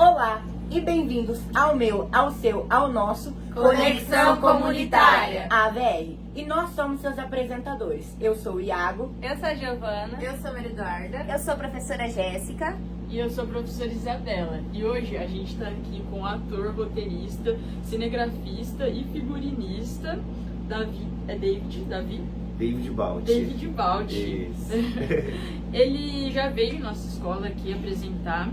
Olá e bem-vindos ao meu, ao seu, ao nosso Conexão Comunitária, AVR. E nós somos seus apresentadores. Eu sou o Iago. Eu sou a Giovana. Eu sou a Eduarda. Eu sou a professora Jéssica. E eu sou a professora Isabela. E hoje a gente está aqui com o ator, roteirista, cinegrafista e figurinista David Balt. David Balt. Isso. Ele já veio em nossa escola aqui apresentar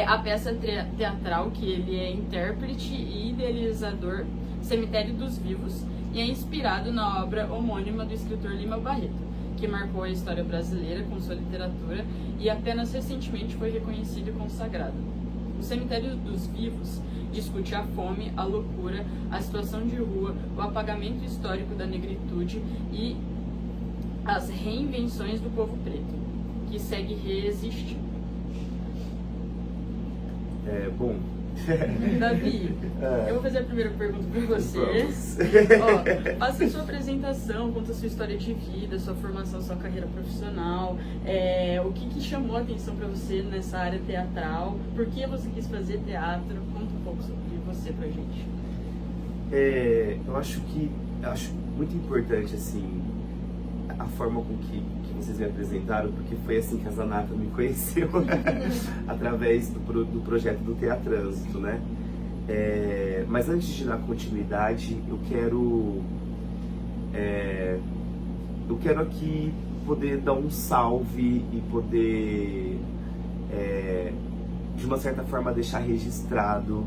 a peça teatral que ele é intérprete e idealizador, Cemitério dos Vivos, e é inspirado na obra homônima do escritor Lima Barreto, que marcou a história brasileira com sua literatura e apenas recentemente foi reconhecido e consagrado. O Cemitério dos Vivos discute a fome, a loucura, a situação de rua, o apagamento histórico da negritude e as reinvenções do povo preto, que segue resistindo. Bom. Davi, eu vou fazer a primeira pergunta para você. Faça a sua apresentação, conta a sua história de vida, sua formação, sua carreira profissional, o que chamou a atenção para você nessa área teatral, por que você quis fazer teatro, conta um pouco sobre você pra gente. Eu acho muito importante assim a forma com que vocês me apresentaram, porque foi assim que a Zanata me conheceu através do projeto do Teatrânsito, né? Mas antes de dar continuidade, eu quero aqui poder dar um salve e poder, de uma certa forma, deixar registrado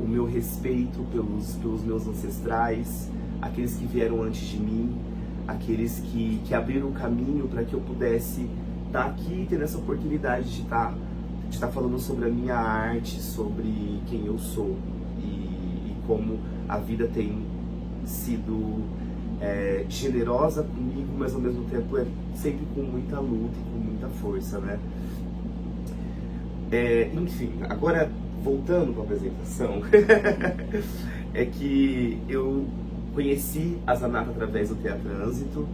o meu respeito pelos meus ancestrais, aqueles que vieram antes de mim, aqueles que abriram o caminho para que eu pudesse estar aqui e ter essa oportunidade de estar falando sobre a minha arte, sobre quem eu sou e como a vida tem sido generosa comigo, mas ao mesmo tempo sempre com muita luta e com muita força, né? Enfim, agora voltando para a apresentação, é que eu conheci a Zanata através do Teatrânsito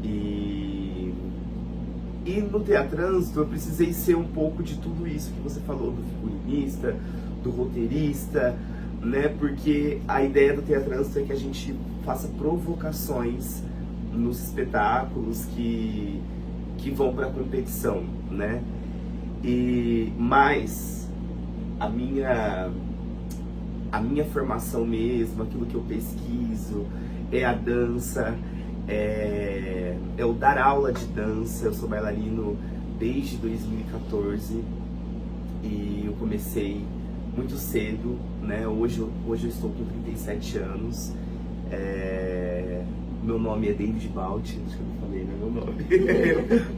e no Teatrânsito eu precisei ser um pouco de tudo isso que você falou, do figurinista, do roteirista, né? Porque a ideia do Teatrânsito é que a gente faça provocações nos espetáculos que vão para a competição, né? Mas a minha formação mesmo, aquilo que eu pesquiso, é a dança, é o dar aula de dança. Eu sou bailarino desde 2014 e eu comecei muito cedo, né? Hoje eu estou com 37 anos. Meu nome é David Balt, acho que eu não falei, né? Meu nome.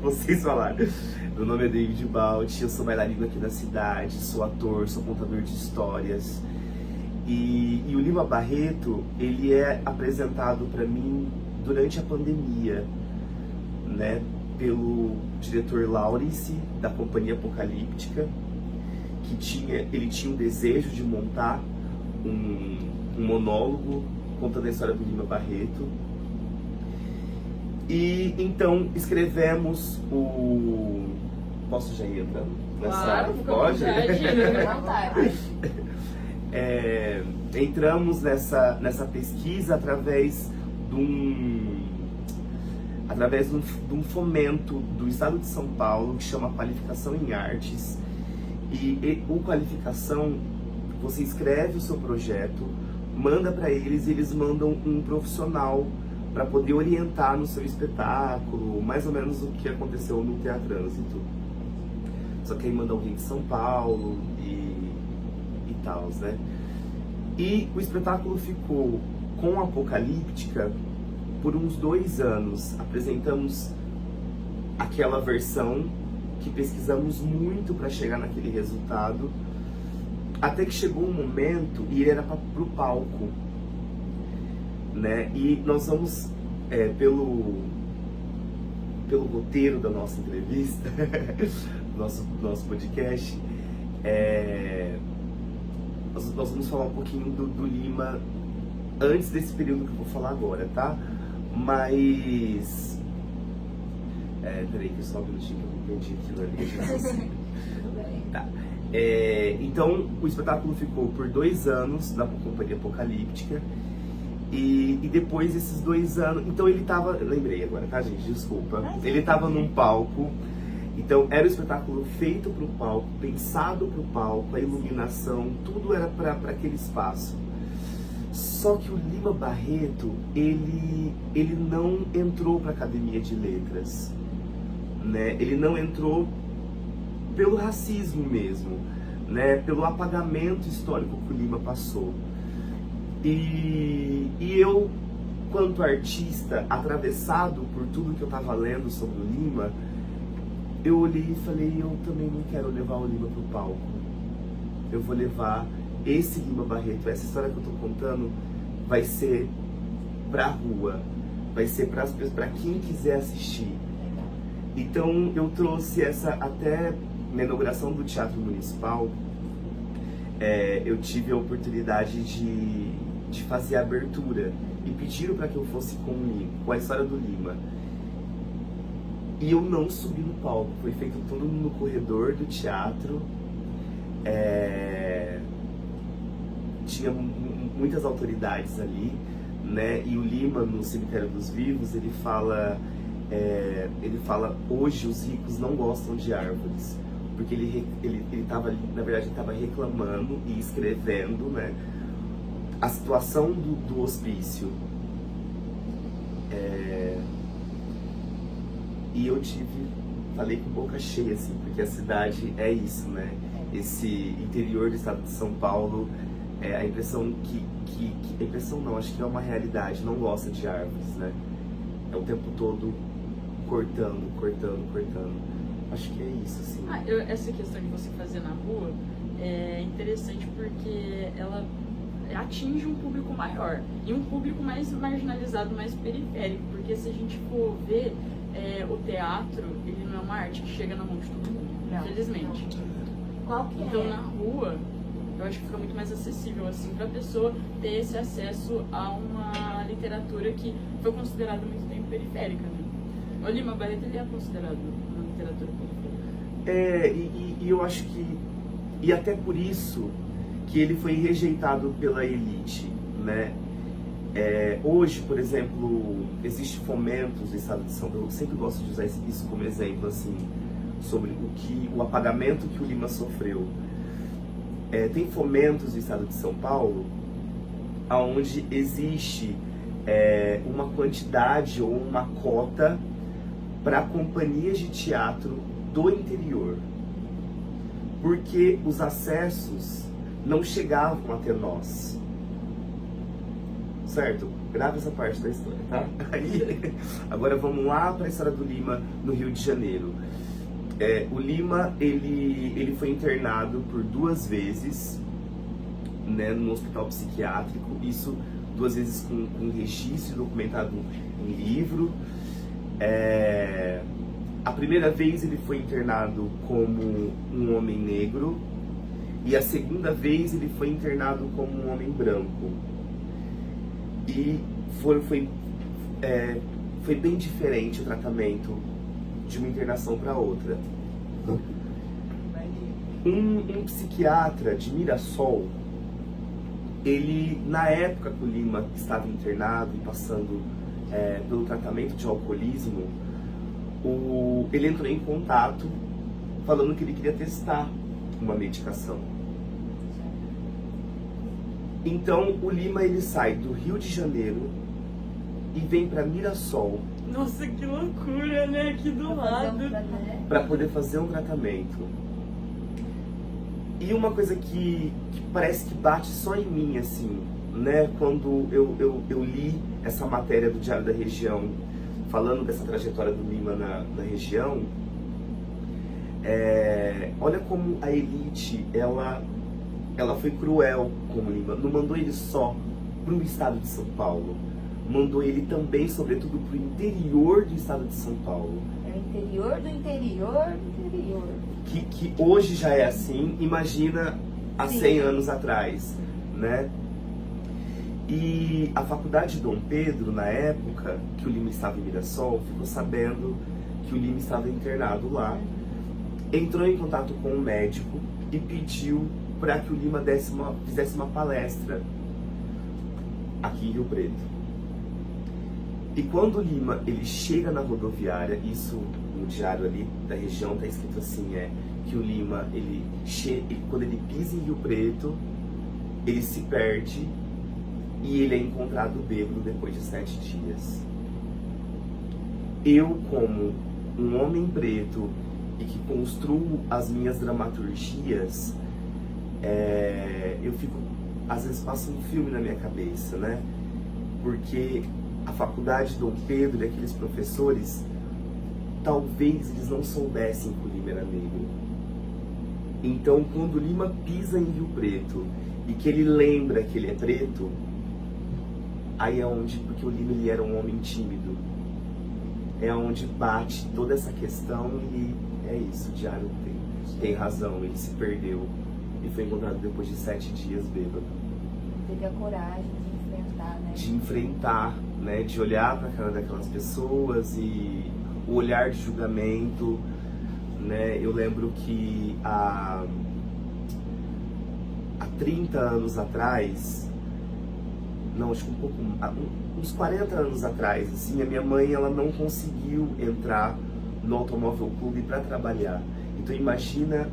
Vocês falaram. Meu nome é David Balt, eu sou bailarino aqui da cidade, sou ator, sou contador de histórias. E o Lima Barreto, ele é apresentado para mim durante a pandemia, né, pelo diretor Laurice, da Companhia Apocalíptica, ele tinha o desejo de montar um monólogo contando a história do Lima Barreto. E então escrevemos o... Posso já ir entrando nessa? Claro, pode? Entramos nessa pesquisa através de um fomento do Estado de São Paulo que chama Qualificação em Artes. E o Qualificação, você escreve o seu projeto, manda para eles e eles mandam um profissional para poder orientar no seu espetáculo, mais ou menos o que aconteceu no Teatrânsito. Só que aí manda alguém de São Paulo e tal, né? E o espetáculo ficou com a Apocalíptica por uns 2 anos. Apresentamos aquela versão que pesquisamos muito para chegar naquele resultado, até que chegou um momento e ele era pro palco, né? E nós vamos pelo roteiro da nossa entrevista, nosso podcast, nós vamos falar um pouquinho do Lima antes desse período que eu vou falar agora, tá? Mas... peraí que só um minutinho que eu me perdi aquilo ali. Tá. Então, o espetáculo ficou por 2 anos na Companhia Apocalíptica. E depois desses 2 anos... Então ele tava... Lembrei agora, tá, gente? Desculpa. Ele tava num palco. Então era um espetáculo feito pro palco, pensado pro palco, a iluminação, tudo era para aquele espaço. Só que o Lima Barreto, ele não entrou para a Academia de Letras, né? Ele não entrou pelo racismo mesmo, né? Pelo apagamento histórico que o Lima passou. E eu, quanto artista, atravessado por tudo que eu estava lendo sobre o Lima, eu olhei e falei, eu também não quero levar o Lima pro palco. Eu vou levar esse Lima Barreto, essa história que eu tô contando, vai ser pra rua, vai ser para quem quiser assistir. Então eu trouxe essa, até na inauguração do Teatro Municipal, eu tive a oportunidade de fazer a abertura e pediram para que eu fosse com a história do Lima. E eu não subi no palco, foi feito tudo no corredor do teatro. Tinha muitas autoridades ali, né? E o Lima, no Cemitério dos Vivos, ele fala, hoje os ricos não gostam de árvores. Porque ele tava, na verdade, ele estava reclamando e escrevendo, né, a situação do hospício. E eu falei com boca cheia, assim, porque a cidade é isso, né? Esse interior do estado de São Paulo, a impressão a impressão não, acho que é uma realidade, não gosta de árvores, né? É o tempo todo cortando. Acho que é isso, assim. Essa questão de você fazer na rua é interessante porque ela atinge um público maior e um público mais marginalizado, mais periférico, porque se a gente for ver, o teatro, ele não é uma arte que chega na mão de todo mundo, infelizmente. Qual que então, na rua, eu acho que fica muito mais acessível, assim, pra pessoa ter esse acesso a uma literatura que foi considerada muito tempo periférica, né? O Lima Barreto, ele é considerado uma literatura periférica. E eu acho que... E até por isso que ele foi rejeitado pela elite, né? Hoje, por exemplo, existe fomentos do estado de São Paulo, eu sempre gosto de usar isso como exemplo, assim, sobre o apagamento que o Lima sofreu. Tem fomentos do estado de São Paulo onde existe uma quantidade ou uma cota para companhias de teatro do interior, porque os acessos não chegavam até nós. Certo? Grava essa parte da história, tá? Aí, agora vamos lá para a história do Lima no Rio de Janeiro. O Lima, ele foi internado por 2 vezes, né, no hospital psiquiátrico. Isso 2 vezes com registro documentado em livro. A primeira vez ele foi internado como um homem negro e a segunda vez ele foi internado como um homem branco. E foi bem diferente o tratamento de uma internação para outra. Um psiquiatra de Mirassol, ele, na época que o Lima estava internado e passando pelo tratamento de alcoolismo, ele entrou em contato falando que ele queria testar uma medicação. Então o Lima, ele sai do Rio de Janeiro e vem para Mirassol. Nossa, que loucura, né? Aqui do lado. Para poder fazer um tratamento. E uma coisa que parece que bate só em mim, assim, né? Quando eu li essa matéria do Diário da Região, falando dessa trajetória do Lima na região, olha como a elite, ela foi cruel com o Lima. Não mandou ele só para o estado de São Paulo, mandou ele também, sobretudo, para o interior do estado de São Paulo. É o interior do interior do interior. Que hoje já é assim, imagina há 100 anos atrás, né? E a faculdade de Dom Pedro, na época que o Lima estava em Mirassol, ficou sabendo que o Lima estava internado lá. entrou em contato com o médico e pediu para que o Lima fizesse uma palestra aqui em Rio Preto. E quando o Lima ele chega na rodoviária, isso no diário ali da região tá escrito assim, que o Lima quando ele pisa em Rio Preto, ele se perde e ele é encontrado bêbado depois de 7 dias. Eu, como um homem preto e que construo as minhas dramaturgias, eu fico, às vezes passa um filme na minha cabeça, né? Porque a faculdade Dom Pedro e aqueles professores, talvez eles não soubessem que o Lima era negro. Então, quando o Lima pisa em Rio Preto e que ele lembra que ele é preto, aí é onde, porque o Lima ele era um homem tímido, é onde bate toda essa questão e é isso, o diário tem razão, ele se perdeu e foi encontrado depois de 7 dias bêbado. Teve a coragem de enfrentar, né? De enfrentar, né? De olhar para a cara daquelas pessoas e o olhar de julgamento, né? Eu lembro que há 30 anos atrás, não, acho que uns 40 anos atrás, assim, a minha mãe ela não conseguiu entrar no Automóvel Clube para trabalhar. Então imagina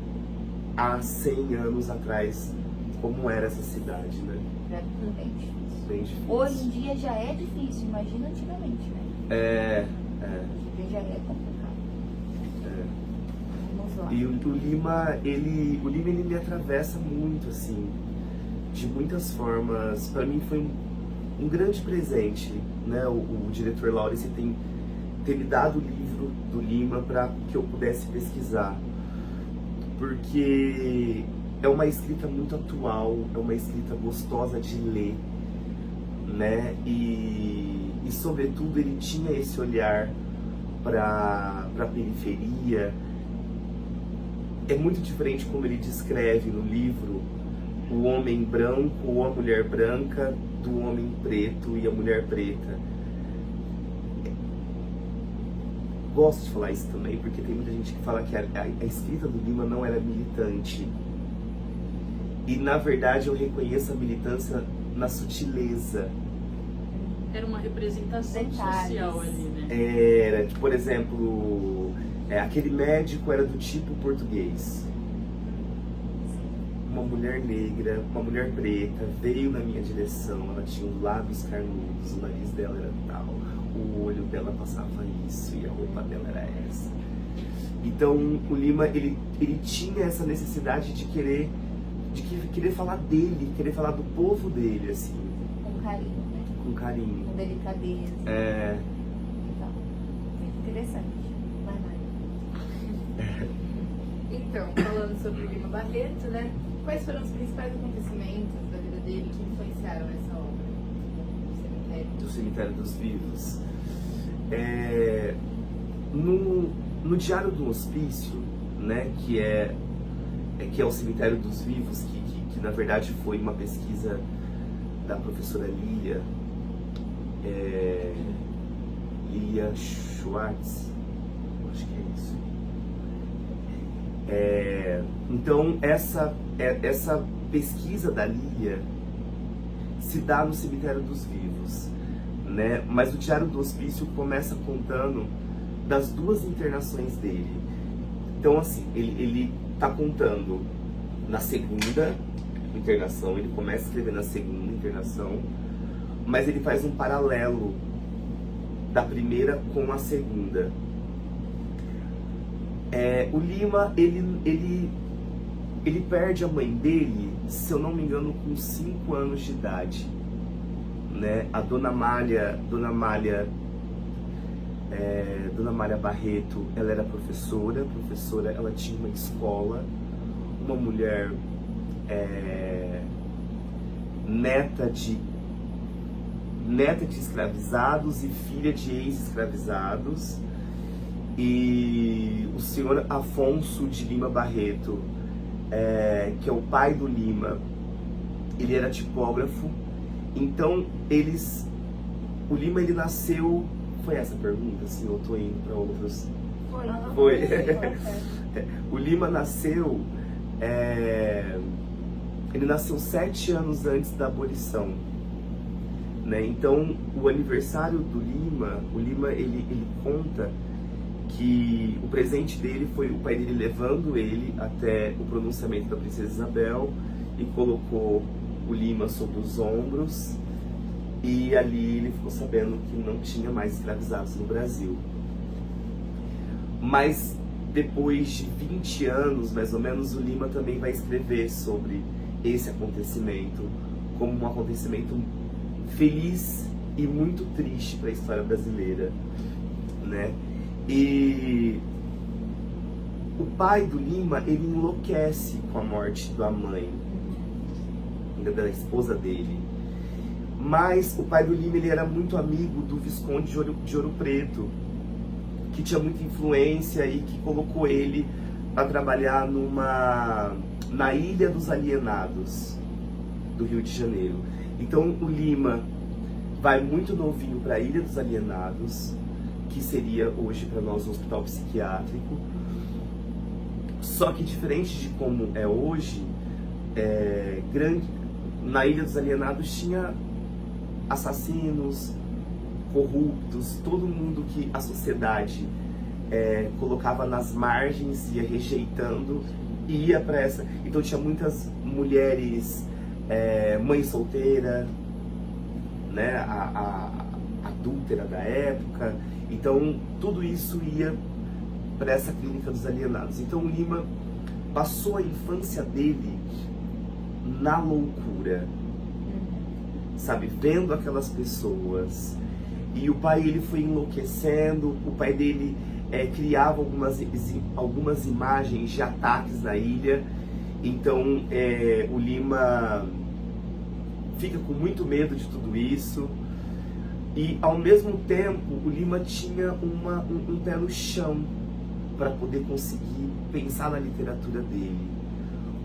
há 100 anos atrás como era essa cidade, né? Era bem difícil. Bem difícil. Hoje em dia já é difícil, imagina antigamente, né? Hoje em dia já é complicado. Vamos lá. E o Lima, ele me atravessa muito, assim, de muitas formas. Para mim foi um grande presente, né? O diretor Laurence ter me dado o livro do Lima para que eu pudesse pesquisar, porque é uma escrita muito atual, é uma escrita gostosa de ler, né? E sobretudo ele tinha esse olhar para a periferia. É muito diferente como ele descreve no livro o homem branco ou a mulher branca do homem preto e a mulher preta. Gosto de falar isso também, porque tem muita gente que fala que a escrita do Lima não era militante. E, na verdade, eu reconheço a militância na sutileza. Era uma representação social ali, né? Era, por exemplo, aquele médico era do tipo português. Uma mulher negra, uma mulher preta, veio na minha direção, ela tinha os lábios carnudos, o nariz dela era tal, o olho dela passava isso e a roupa dela era essa. Então, o Lima, ele tinha essa necessidade de querer falar dele, querer falar do povo dele, assim. Com carinho, né? Com carinho. Com delicadeza. Então, muito interessante. Vai, Mari. Então, falando sobre o Lima Barreto, né? Quais foram os principais acontecimentos da vida dele que influenciaram essa obra Do Cemitério dos Vivos? No Diário do Hospício, né, que é o Cemitério dos Vivos, que na verdade foi uma pesquisa da professora Lilia Schwartz, acho que é isso. Então essa pesquisa da Lilia se dá no Cemitério dos Vivos, né? Mas o Diário do Hospício começa contando das 2 internações dele. Então assim, ele tá contando na segunda internação, ele começa a escrever na segunda internação, mas ele faz um paralelo da primeira com a segunda. O Lima, ele perde a mãe dele, se eu não me engano, com 5 anos de idade, né? A Dona Malha Barreto, ela era professora, ela tinha uma escola, uma mulher neta de escravizados e filha de ex-escravizados. E o senhor Afonso de Lima Barreto, que é o pai do Lima, ele era tipógrafo. Então o Lima ele nasceu. Foi essa a pergunta? Assim, eu tô indo para outros. Foi. Foi. O Lima nasceu, ele nasceu 7 anos antes da abolição, né? Então, o aniversário do Lima, o Lima ele conta que o presente dele foi o pai dele levando ele até o pronunciamento da Princesa Isabel e colocou o Lima sobre os ombros, e ali ele ficou sabendo que não tinha mais escravizados no Brasil. Mas depois de 20 anos, mais ou menos, o Lima também vai escrever sobre esse acontecimento como um acontecimento feliz e muito triste para a história brasileira, né? E o pai do Lima, ele enlouquece com a morte da mãe, da esposa dele. Mas o pai do Lima, ele era muito amigo do Visconde de Ouro Preto, que tinha muita influência e que colocou ele para trabalhar na Ilha dos Alienados do Rio de Janeiro. Então o Lima vai muito novinho para a Ilha dos Alienados, que seria hoje para nós um hospital psiquiátrico. Só que diferente de como é hoje, na Ilha dos Alienados tinha assassinos, corruptos, todo mundo que a sociedade colocava nas margens, ia rejeitando, e ia para essa. Então tinha muitas mulheres, mãe solteira, né, a adúltera da época. Então tudo isso ia para essa clínica dos alienados. Então o Lima passou a infância dele na loucura, sabe, vendo aquelas pessoas. E o pai, ele foi enlouquecendo. O pai dele criava algumas imagens de ataques na ilha. Então o Lima fica com muito medo de tudo isso. E ao mesmo tempo o Lima tinha um pé no chão para poder conseguir pensar na literatura dele.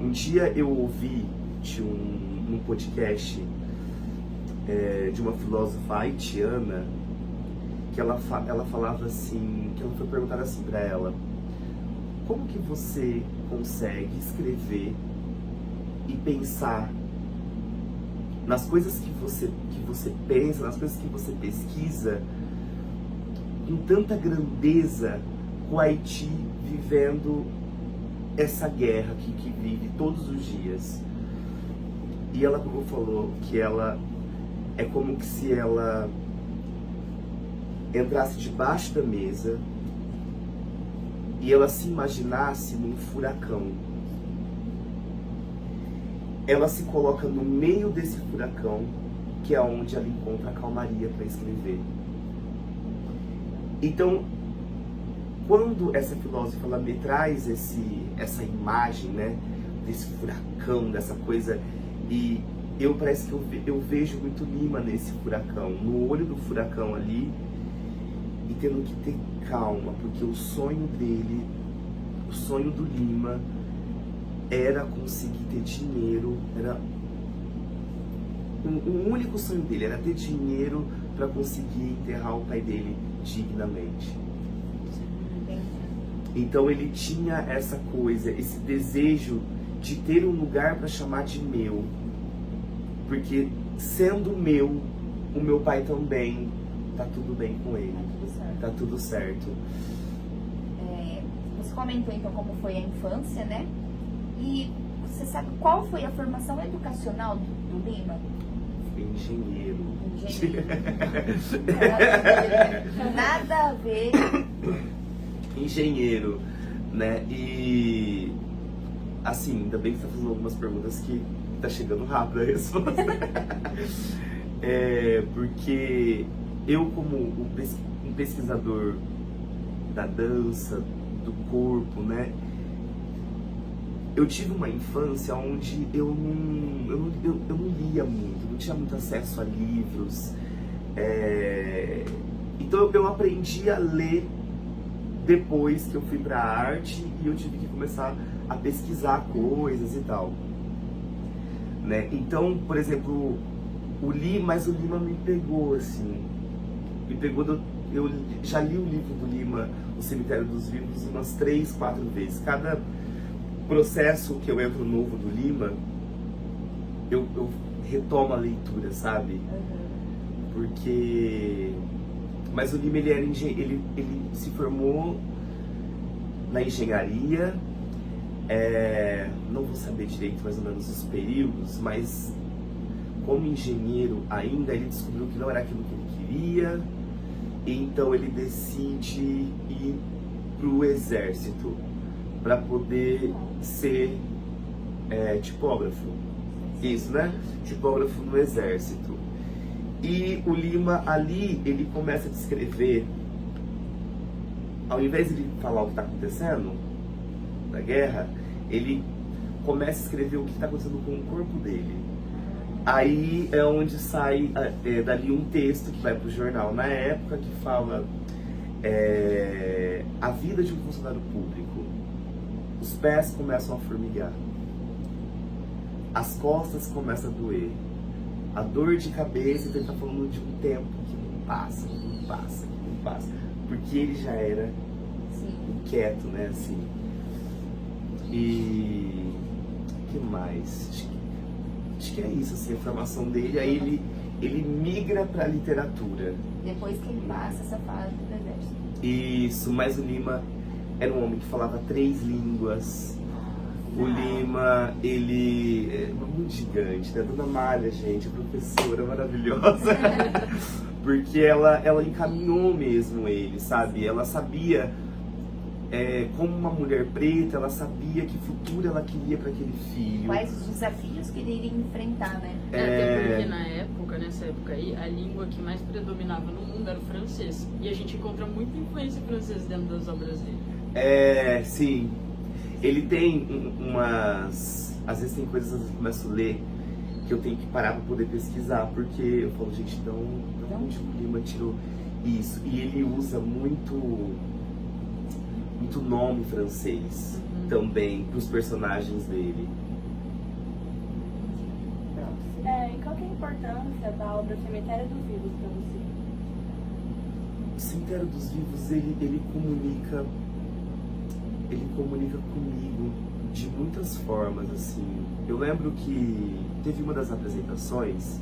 Um dia eu ouvi de um podcast de uma filósofa haitiana, que ela falava assim, que ela foi perguntada assim para ela: como que você consegue escrever e pensar nas coisas que você pensa, nas coisas que você pesquisa, com tanta grandeza, com o Haiti vivendo essa guerra que vive todos os dias? E ela falou que ela é como que se ela entrasse debaixo da mesa e ela se imaginasse num furacão. Ela se coloca no meio desse furacão, que é onde ela encontra a calmaria para escrever. Então, quando essa filósofa ela me traz essa imagem, né, desse furacão, dessa coisa, e parece que eu vejo muito Lima nesse furacão, no olho do furacão ali, e tendo que ter calma, porque o sonho dele, o sonho do Lima, era conseguir ter dinheiro, era o único sonho dele, era ter dinheiro para conseguir enterrar o pai dele dignamente. Então ele tinha essa coisa, esse desejo de ter um lugar para chamar de meu, porque sendo meu, o meu pai também, tá tudo bem com ele, tá tudo certo. Você comentou então como foi a infância, né? E você sabe qual foi a formação educacional do Lima? Engenheiro. Nada a ver. Engenheiro, né? E assim, ainda bem que você tá fazendo algumas perguntas que tá chegando rápido a resposta. Porque eu, como um pesquisador da dança, do corpo, né? Eu tive uma infância onde eu não lia muito, não tinha muito acesso a livros. Então eu aprendi a ler depois que eu fui pra arte e eu tive que começar a pesquisar coisas e tal, né? Então, por exemplo, mas o Lima me pegou, assim, eu já li o livro do Lima, O Cemitério dos Vivos, umas 3, 4 vezes. Cada processo que eu entro novo do Lima, eu retomo a leitura, sabe? Porque... Mas o Lima, ele se formou na engenharia, não vou saber direito mais ou menos os períodos, mas como engenheiro ainda, ele descobriu que não era aquilo que ele queria, então ele decide ir pro exército para poder ser tipógrafo. Isso, né? Tipógrafo no exército. E o Lima ali, ele começa a descrever, ao invés de ele falar o que está acontecendo da guerra, ele começa a escrever o que está acontecendo com o corpo dele. Aí é onde sai dali um texto que vai para o jornal na época, que fala a vida de um funcionário público. Os pés começam a formigar, as costas começam a doer, a dor de cabeça, então ele está falando de um tempo que não passa, que não passa, que não passa, porque ele já era inquieto, né, assim. E que mais? Acho que é isso, assim, a formação dele. Aí ele migra para a literatura. Depois que ele passa essa fase do exército. Isso, mas o Lima era um homem que falava 3 línguas. O Lima, ele é muito gigante, né? Dona Malha, gente, a professora maravilhosa. Porque ela encaminhou mesmo ele, sabe? Ela sabia, como uma mulher preta, ela sabia que futuro ela queria para aquele filho. Quais os desafios que ele iria enfrentar, né? Até porque nessa época aí, a língua que mais predominava no mundo era o francês. E a gente encontra muita influência francesa dentro das obras dele. Sim. Ele tem umas... Às vezes tem coisas que eu começo a ler que eu tenho que parar para poder pesquisar, porque eu falo, gente, então onde o Lima tirou isso? E ele usa muito nome francês também para os personagens dele. E qual que é a importância da obra Cemitério dos Vivos para você? O Cemitério dos Vivos, ele comunica comigo de muitas formas, assim. Eu lembro que teve uma das apresentações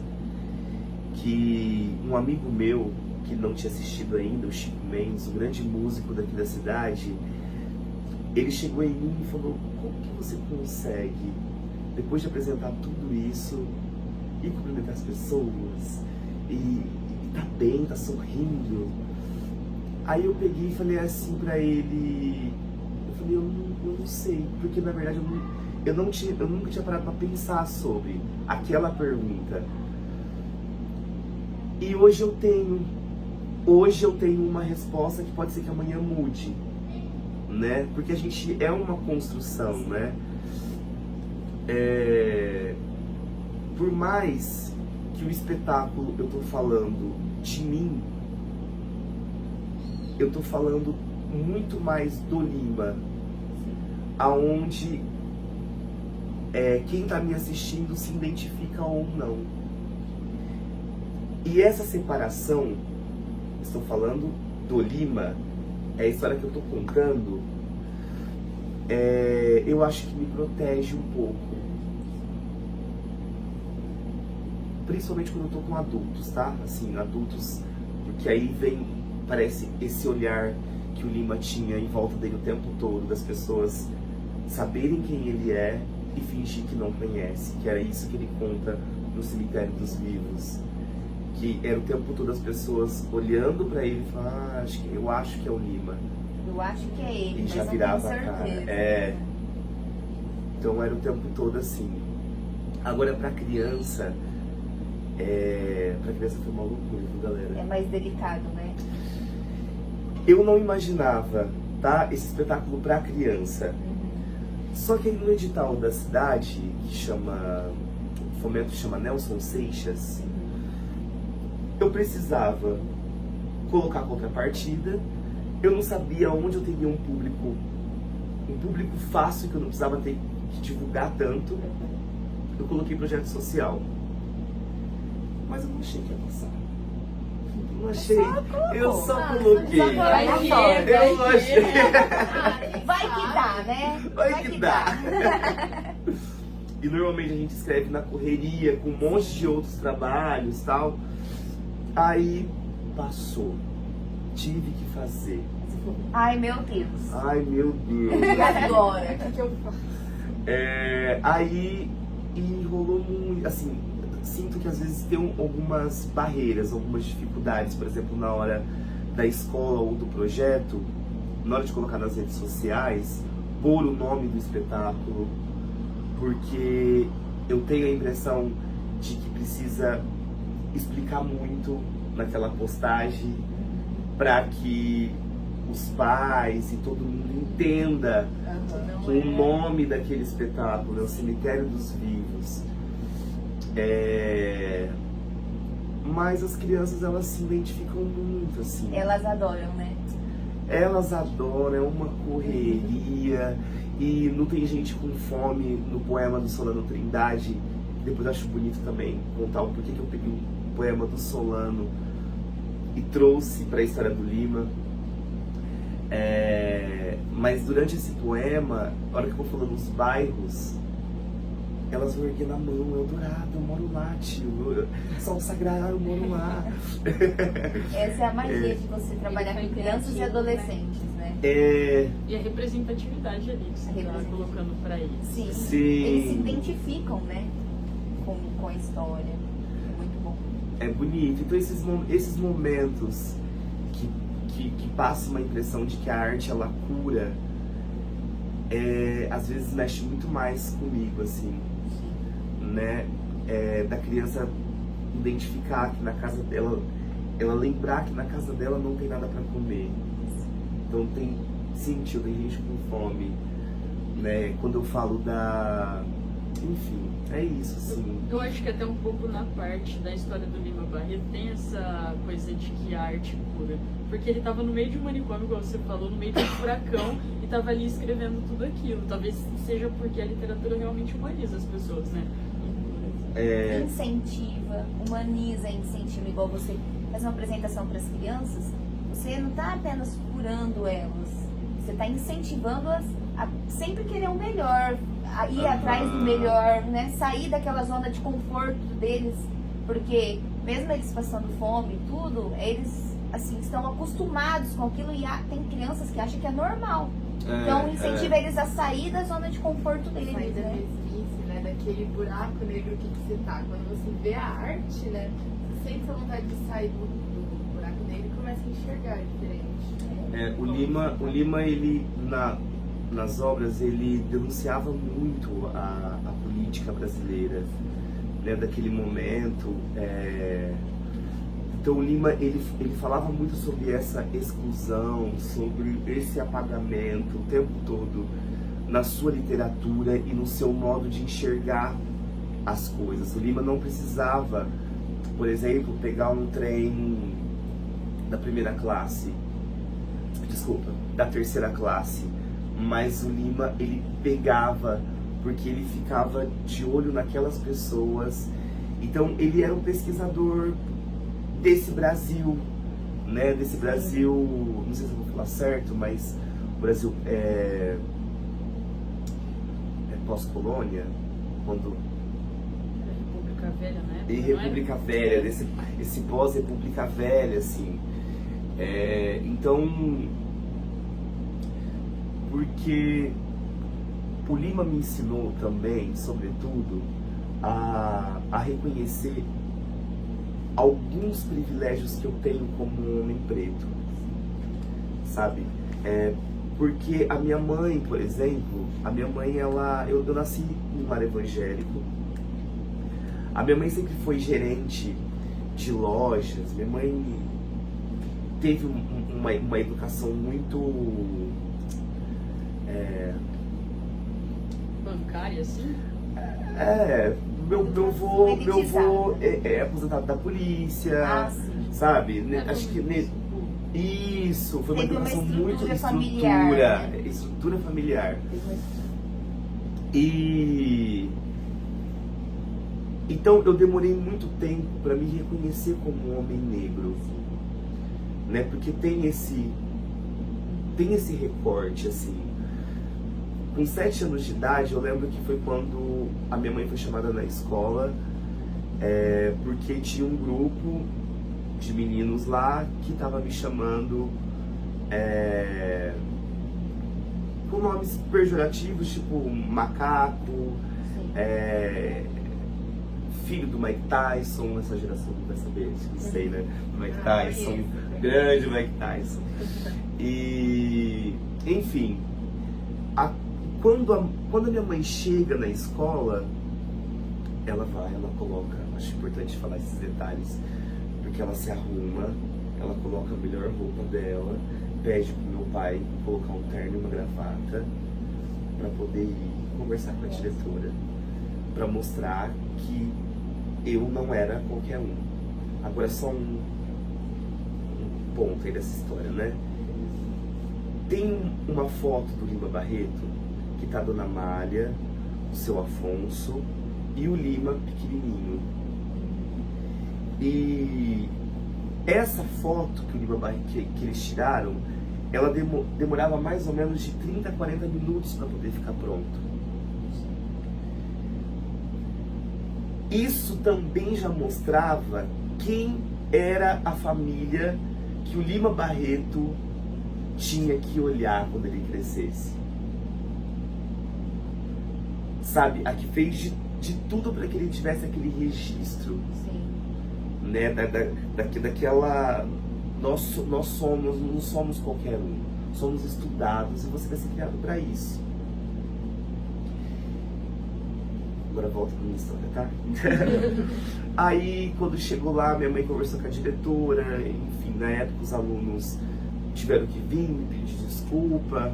que um amigo meu, que não tinha assistido ainda, o Chico Mendes, um grande músico daqui da cidade, ele chegou em mim e falou: como que você consegue, depois de apresentar tudo isso, ir cumprimentar as pessoas e tá bem, tá sorrindo? Aí eu peguei e falei assim pra ele, eu não sei, porque na verdade eu nunca tinha parado pra pensar sobre aquela pergunta. E hoje eu tenho uma resposta que pode ser que amanhã mude, né? Porque a gente é uma construção, né? Por mais que o espetáculo eu tô falando de mim, eu tô falando muito mais do Lima, aonde quem tá me assistindo se identifica ou não. E essa separação, estou falando do Lima, é a história que eu tô contando, eu acho que me protege um pouco. Principalmente quando eu tô com adultos, tá? Assim, adultos, porque aí parece esse olhar que o Lima tinha em volta dele o tempo todo, das pessoas saberem quem ele é e fingir que não conhece, que era isso que ele conta no Cemitério dos Vivos, que era o tempo todo as pessoas olhando pra ele e falando: eu acho que é o Lima. Eu acho que é ele, e mas já não virava tenho a cara. certeza. Então era o tempo todo assim. Agora pra criança foi uma loucura, viu, galera? É mais delicado, né? Eu não imaginava, tá, esse espetáculo pra criança. Só que aí no edital da cidade, que chama, o fomento chama Nelson Seixas, eu precisava colocar contrapartida. Eu não sabia onde eu teria um público fácil, que eu não precisava ter que divulgar tanto. Eu coloquei projeto social. Mas eu não achei que ia passar. Não achei. Eu só Ah, coloquei. só Vai coloquei. que, Eu não achei. Vai que dá, né? Vai que dá. E normalmente a gente escreve na correria, com um monte de outros trabalhos e tal. Aí passou. Tive que fazer. Ai, meu Deus. Ai, meu Deus. E agora? O que eu faço? Aí enrolou muito, assim, sinto que às vezes tem algumas barreiras, algumas dificuldades, por exemplo, na hora da escola ou do projeto, na hora de colocar nas redes sociais, pôr o nome do espetáculo, porque eu tenho a impressão de que precisa explicar muito naquela postagem para que os pais e todo mundo entenda o nome daquele espetáculo, é o Cemitério dos Vivos. Mas as crianças, elas se identificam muito, assim. Elas adoram, né? Elas adoram, é uma correria. E não tem gente com fome no poema do Solano Trindade. Depois eu acho bonito também contar o porquê que eu peguei um poema do Solano e trouxe para a história do Lima. Mas durante esse poema, na hora que eu vou falando os bairros, elas vão erguendo a mão: Eldorado, eu moro lá, tio. Sol Sagrado, eu moro lá. Essa é a magia de você trabalhar com crianças e adolescentes, né? E a representatividade ali que você está colocando para eles. Sim. Sim. Eles se identificam, né? Com a história. É muito bom. É bonito. Então esses momentos que passam uma impressão de que a arte, ela cura, às vezes mexe muito mais comigo, assim, né? Da criança identificar que na casa dela, ela lembrar que na casa dela não tem nada para comer. Então tem gente com fome, né? Quando eu falo enfim, é isso, assim. Eu acho que até um pouco na parte da história do Lima Barreto tem essa coisa de que a arte cura. Porque ele estava no meio de um manicômio, igual você falou, no meio de um furacão, e estava ali escrevendo tudo aquilo. Talvez seja porque a literatura realmente humaniza as pessoas, né? Incentiva, humaniza, incentiva, igual você faz uma apresentação para as crianças, você não está apenas curando elas, você está incentivando-as a sempre querer o melhor, a ir atrás do melhor, né? Sair daquela zona de conforto deles, porque mesmo eles passando fome e tudo, eles assim estão acostumados com aquilo e tem crianças que acham que é normal. Então incentiva eles a sair da zona de conforto deles, Sair da né? mesmice, né? Daquele buraco negro que você tá. Quando você vê a arte, né? Você sente a vontade de sair do buraco negro e começa a enxergar diferente. O Lima, ele nas obras, ele denunciava muito a política brasileira, né, daquele momento. Então o Lima, ele falava muito sobre essa exclusão, sobre esse apagamento o tempo todo na sua literatura e no seu modo de enxergar as coisas. O Lima não precisava, por exemplo, pegar um trem da primeira classe, da terceira classe, mas o Lima, ele pegava, porque ele ficava de olho naquelas pessoas. Então ele era um pesquisador desse Brasil, né? Desse Brasil, não sei se eu vou falar certo, mas o Brasil é pós-colônia, quando República Velha, né? e República Velha, esse pós-República Velha, assim. Então, porque o Lima me ensinou também, sobretudo, a reconhecer alguns privilégios que eu tenho como homem preto, sabe? Porque a minha mãe, por exemplo, eu nasci num lar evangélico. A minha mãe sempre foi gerente de lojas. Minha mãe teve uma educação muito bancária, assim? Meu avô é aposentado da polícia, sabe? Acho que isso foi uma Teve uma educação muito familiar, né? Estrutura familiar. E então eu demorei muito tempo para me reconhecer como um homem negro, né? Porque tem esse recorte, assim. Com 7 anos de idade, eu lembro que foi quando a minha mãe foi chamada na escola, porque tinha um grupo de meninos lá que tava me chamando com nomes pejorativos, tipo macaco, filho do Mike Tyson. Essa geração não vai saber, não sei, né? Do Mike Tyson, grande Mike Tyson. E, enfim, quando a minha mãe chega na escola, ela coloca, acho importante falar esses detalhes, porque ela se arruma, ela coloca a melhor roupa dela, pede pro meu pai colocar um terno e uma gravata para poder ir conversar com a diretora, para mostrar que eu não era qualquer um. Agora só um ponto aí dessa história, né? Tem uma foto do Lima Barreto que tá a Dona Amália, o seu Afonso e o Lima pequenininho. E essa foto que o Lima Barreto, que eles tiraram, ela demorava mais ou menos de 30 a 40 minutos para poder ficar pronto. Isso também já mostrava quem era a família que o Lima Barreto tinha que olhar quando ele crescesse. Sabe, a que fez de tudo para que ele tivesse aquele registro. Sim. Né, daquela... Nós não somos qualquer um. Somos estudados e você vai ser criado para isso. Agora volta pra minha história, tá? Aí, quando chegou lá, minha mãe conversou com a diretora. Enfim, na época os alunos tiveram que vir me pedir desculpa.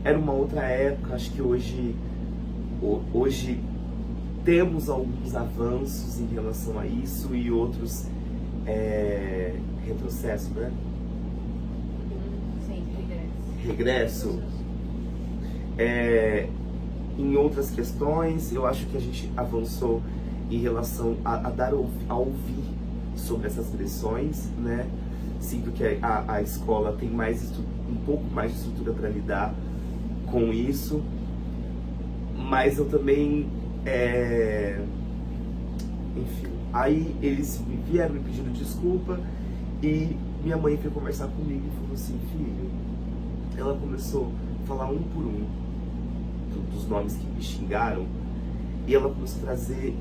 Era uma outra época, acho que hoje temos alguns avanços em relação a isso e outros retrocesso, né? Sim, Regresso. Em outras questões, eu acho que a gente avançou em relação a ouvir sobre essas lições, né? Sinto que a escola tem um pouco mais de estrutura para lidar com isso, mas eu também, enfim, aí eles vieram me pedindo desculpa e minha mãe veio conversar comigo e falou assim: filho, ela começou a falar um por um dos nomes que me xingaram e ela começou a trazer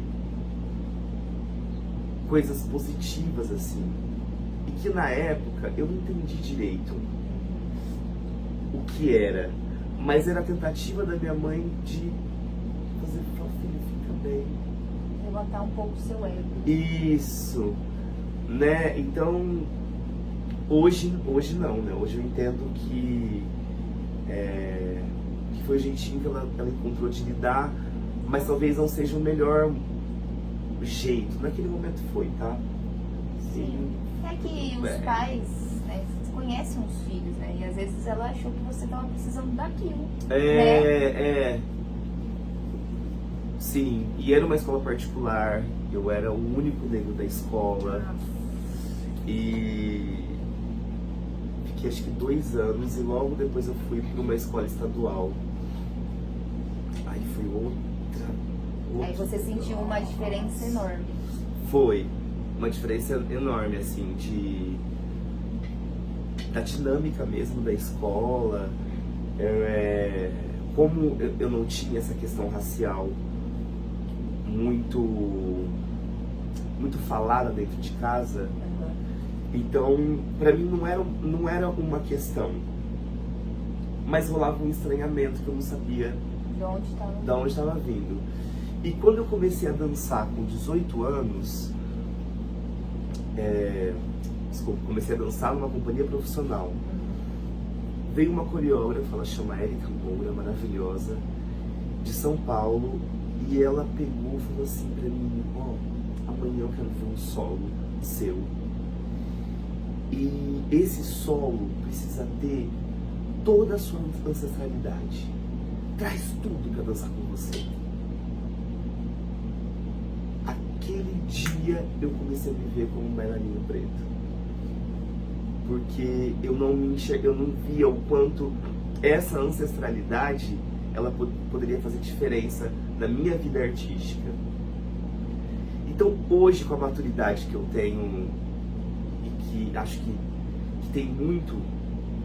coisas positivas assim, e que na época eu não entendi direito o que era, mas era a tentativa da minha mãe de fazer: filho, fica bem, levantar um pouco o seu ego. isso, né? Então hoje não, né? Hoje eu entendo que foi o jeitinho que ela encontrou de lidar, mas talvez não seja o melhor jeito. Naquele momento foi, tá? Sim. É que os pais, né, conhecem os filhos, né? E às vezes ela achou que você estava precisando daquilo. Sim, e era uma escola particular, eu era o único negro da escola. E fiquei acho que 2 anos e logo depois eu fui para uma escola estadual. Aí foi outra. Aí você sentiu uma diferença enorme. Foi uma diferença enorme, assim, da dinâmica mesmo da escola. Como eu não tinha essa questão racial muito falada dentro de casa, então pra mim não era uma questão, mas rolava um estranhamento que eu não sabia de onde estava vindo. E quando eu comecei a dançar com 18 anos, comecei a dançar numa companhia profissional. Veio uma coreógrafa, ela chama Érica Moura, maravilhosa, de São Paulo, e ela pegou e falou assim pra mim: amanhã eu quero ver um solo seu. E esse solo precisa ter toda a sua ancestralidade. Traz tudo pra dançar com você. Aquele dia eu comecei a me ver como um bailarino preto. porque eu não via o quanto essa ancestralidade ela poderia fazer diferença na minha vida artística. Então hoje, com a maturidade que eu tenho e que acho que tem muito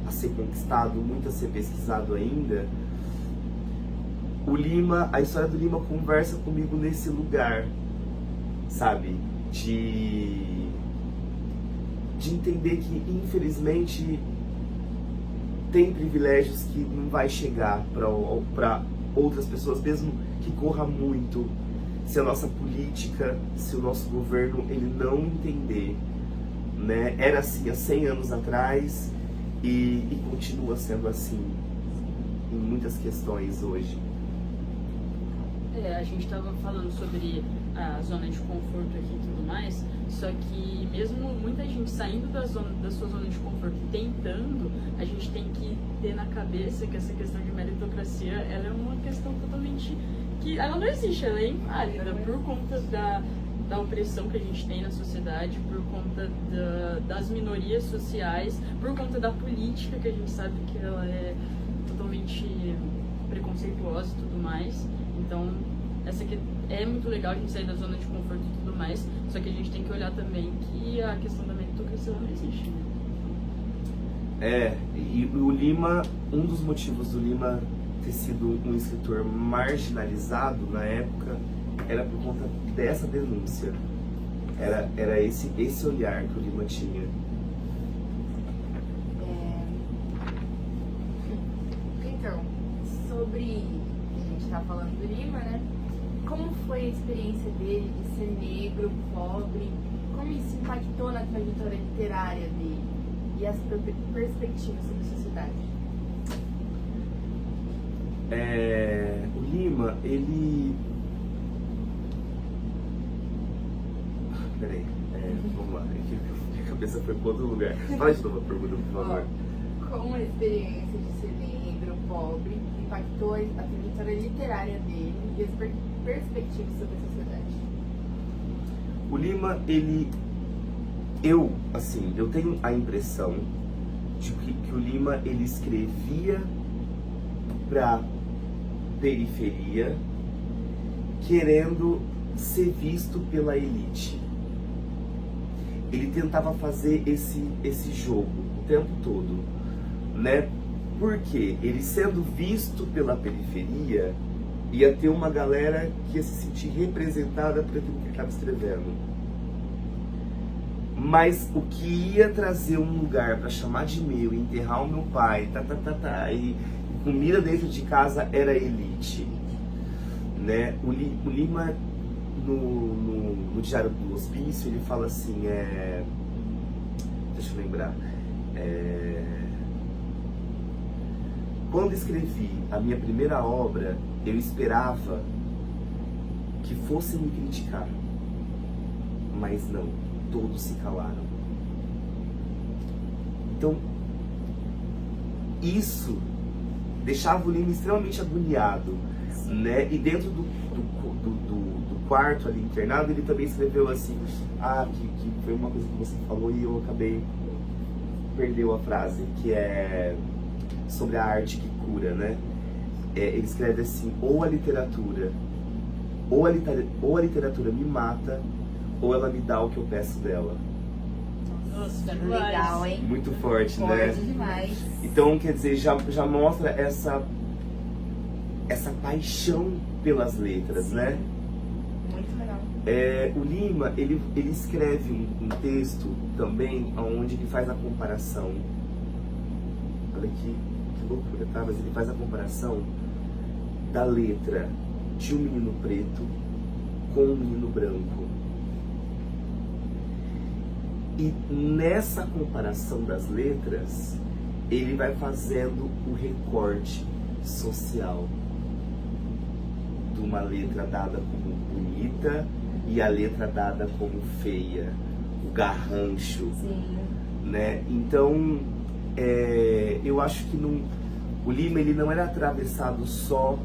a ser conquistado, muito a ser pesquisado ainda, a história do Lima conversa comigo nesse lugar, sabe? De entender que, infelizmente, tem privilégios que não vai chegar para outras pessoas, mesmo que corra muito, se a nossa política, se o nosso governo ele não entender, né? Era assim há 100 anos atrás e continua sendo assim em muitas questões hoje. A gente estava falando sobre a zona de conforto aqui e tudo mais, só que mesmo muita gente saindo da sua zona de conforto e tentando, a gente tem que ter na cabeça que essa questão de meritocracia, ela é uma questão totalmente que ela não existe, ela é inválida por conta da opressão que a gente tem na sociedade, por conta das minorias sociais, por conta da política que a gente sabe que ela é totalmente preconceituosa e tudo mais. Então, essa aqui é muito legal a gente sair da zona de conforto e tudo mais, só que a gente tem que olhar também que a questão da meritocracia não existe, né? E o Lima, um dos motivos do Lima ter sido um escritor marginalizado na época era por conta dessa denúncia. Era esse olhar que o Lima tinha. Então, sobre... A gente tá falando do Lima, né? Como foi a experiência dele de ser negro, pobre? Como isso impactou na trajetória literária dele? E as perspectivas sobre a sociedade? O Lima, ele... Peraí, vamos lá, minha cabeça foi para outro lugar. Fala de novo a pergunta, por favor. Como a experiência de ser negro, pobre, impactou a trajetória literária dele e as perspectivas sobre a sociedade? O Lima, eu tenho a impressão de que o Lima, ele escrevia para periferia, querendo ser visto pela elite. Ele tentava fazer esse jogo o tempo todo, né? Porque ele sendo visto pela periferia, ia ter uma galera que ia se sentir representada por aquilo que ele estava escrevendo. Mas o que ia trazer um lugar para chamar de meu, enterrar o meu pai, e comida dentro de casa era a elite, né? O Lima, no Diário do Hospício, ele fala assim, deixa eu lembrar, quando escrevi a minha primeira obra, eu esperava que fossem me criticar, mas não, todos se calaram. Então, isso deixava o Lima extremamente agoniado, né? E dentro do quarto ali internado, ele também escreveu assim, que foi uma coisa que você falou e eu acabei perdeu a frase, que é sobre a arte que cura, né? Ele escreve assim, ou a literatura me mata, ou ela me dá o que eu peço dela. Nossa, Legal, hein? Muito forte, né? Forte demais. Então, quer dizer, já mostra essa paixão pelas letras, né? Muito legal. O Lima, ele escreve um texto também onde ele faz a comparação. Olha que loucura, tá? Mas ele faz a comparação da letra de um menino preto com um menino branco. E nessa comparação das letras, ele vai fazendo o recorte social de uma letra dada como bonita e a letra dada como feia, o garrancho. Sim. Né? Então, eu acho que o Lima ele não era atravessado só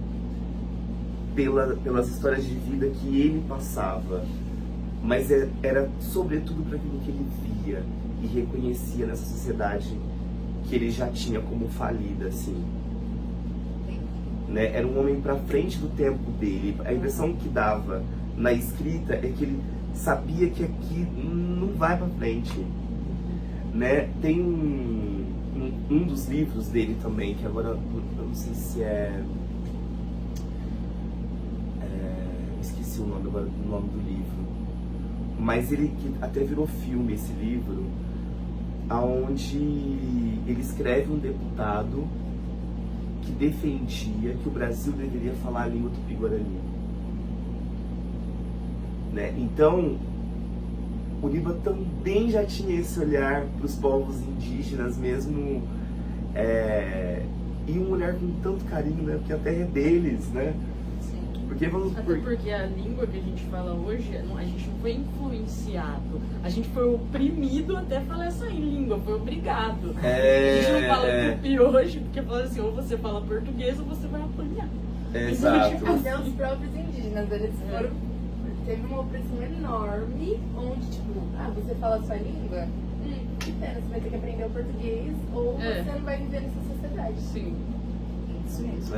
pelas histórias de vida que ele passava, mas era sobretudo para aquilo que ele via. e reconhecia nessa sociedade que ele já tinha como falida, assim. Né? Era um homem pra frente do tempo dele. A impressão que dava na escrita é que ele sabia que aqui não vai pra frente. Né? Tem um dos livros dele também, que agora eu não sei se esqueci o nome agora do nome do livro, mas ele que até virou filme esse livro, aonde ele escreve um deputado que defendia que o Brasil deveria falar a língua tupi-guarani. Né? Então, o Lima também já tinha esse olhar para os povos indígenas mesmo, e um olhar com tanto carinho, né? Porque a terra é deles, né? Porque porque a língua que a gente fala hoje, a gente não foi influenciado, a gente foi oprimido até falar essa língua, foi obrigado. A gente não fala tupi hoje, porque fala assim, ou você fala português ou você vai apanhar. Exato. Então, Até os próprios indígenas, eles foram... Teve uma opressão enorme, onde, tipo, você fala a sua língua? Que pena, você vai ter que aprender o português, ou você não vai viver nessa sociedade. Sim. Isso mesmo.